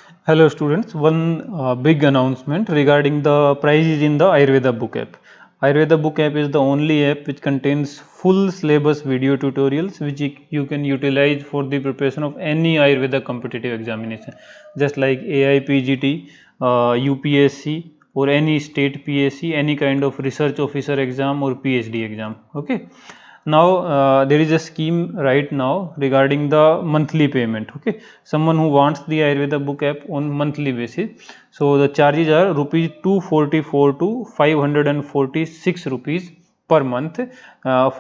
Hello students, one big announcement regarding the prices in the Ayurveda book app. Ayurveda book app is the only app which contains full syllabus video tutorials which you can utilize for the preparation of any Ayurveda competitive examination, just like AIAPGET, UPSC or any state PSC, any kind of research officer exam or PhD exam. Okay. Now there is a scheme right now regarding the monthly payment. Okay, someone who wants the Ayurveda book app on monthly basis, so the charges are rupees 244 to 546 rupees per month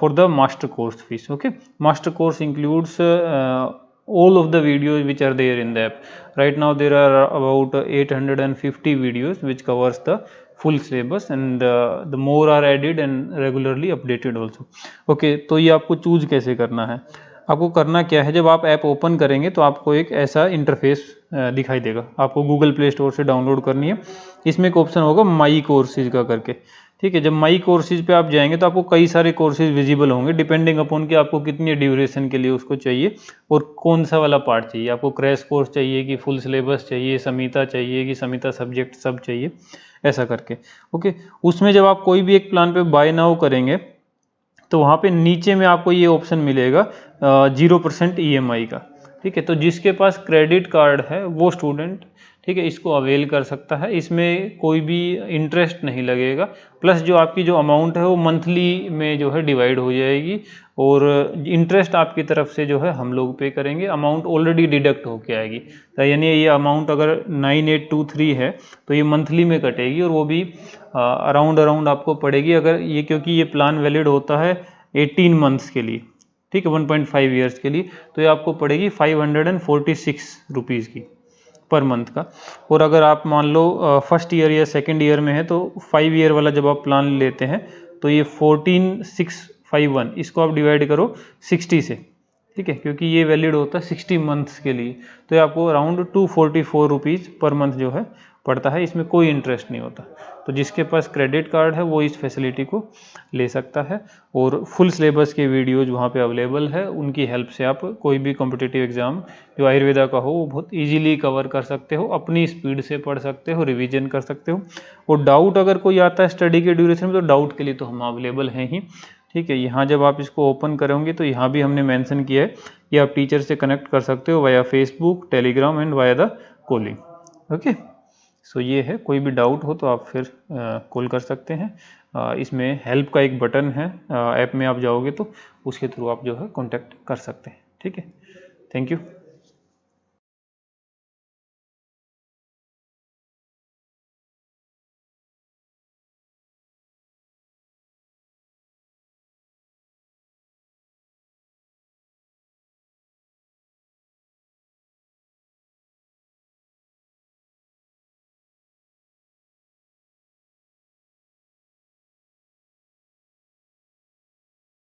for the master course fees. Okay, master course includes all of the videos which are there in the app. Right now there are about 850 videos which covers the full syllabus, and the more are added and regularly updated also. Okay तो ये आपको choose कैसे करना है, आपको करना क्या है, जब आप ऐप ओपन करेंगे तो आपको एक ऐसा इंटरफेस दिखाई देगा। आपको गूगल प्ले स्टोर से डाउनलोड करनी है। इसमें एक ऑप्शन होगा माई कोर्सेज का करके, ठीक है। जब माई कोर्सेज पे आप जाएंगे तो आपको कई सारे कोर्सेज विजिबल होंगे, डिपेंडिंग अपॉन कि आपको कितनी ड्यूरेशन के लिए उसको चाहिए और कौन सा वाला पार्ट चाहिए। आपको क्रैश कोर्स चाहिए कि फुल सिलेबस चाहिए, समिता चाहिए कि समिता सब्जेक्ट सब चाहिए, ऐसा करके। ओके, उसमें जब आप कोई भी एक प्लान पे बाय नाउ करेंगे तो वहाँ पे नीचे में आपको ये ऑप्शन मिलेगा 0% EMI का, ठीक है। तो जिसके पास क्रेडिट कार्ड है वो स्टूडेंट, ठीक है, इसको अवेल कर सकता है। इसमें कोई भी इंटरेस्ट नहीं लगेगा, प्लस जो आपकी जो अमाउंट है वो मंथली में जो है डिवाइड हो जाएगी और इंटरेस्ट आपकी तरफ से जो है हम लोग पे करेंगे। अमाउंट ऑलरेडी डिडक्ट होके आएगी, तो यानी ये अमाउंट अगर 9823 है तो ये मंथली में कटेगी और वो भी अराउंड आपको पड़ेगी। अगर ये, क्योंकि ये प्लान वैलिड होता है 18 मंथ्स के लिए, ठीक है, 1.5 ईयर्स के लिए, तो ये आपको पड़ेगी 546 रुपीज़ की पर मंथ का। और अगर आप मान लो फर्स्ट ईयर या सेकेंड ईयर में है तो 5 ईयर वाला जब आप प्लान लेते हैं तो ये 14651, इसको आप डिवाइड करो 60 से, ठीक है, क्योंकि ये वैलिड होता है 60 मंथ्स के लिए, तो ये आपको अराउंड 244 रुपीज़ पर मंथ जो है पड़ता है। इसमें कोई इंटरेस्ट नहीं होता। तो जिसके पास क्रेडिट कार्ड है वो इस फैसिलिटी को ले सकता है और फुल सिलेबस के वीडियोज वहाँ पे अवेलेबल है। उनकी हेल्प से आप कोई भी कॉम्पिटिटिव एग्जाम जो आयुर्वेदा का हो वो बहुत इजीली कवर कर सकते हो, अपनी स्पीड से पढ़ सकते हो, रिवीजन कर सकते हो। और डाउट अगर कोई आता है स्टडी के ड्यूरेशन में तो डाउट के लिए तो हम अवेलेबल हैं ही, ठीक है। यहाँ जब आप इसको ओपन करोगे तो यहाँ भी हमने मेंशन किया है कि आप टीचर से कनेक्ट कर सकते हो via Facebook, Telegram and via the calling. Okay, so ये है, कोई भी डाउट हो तो आप फिर कॉल कर सकते हैं। इसमें हेल्प का एक बटन है, ऐप में आप जाओगे तो उसके थ्रू आप जो है कांटेक्ट कर सकते हैं, ठीक है। Thank you.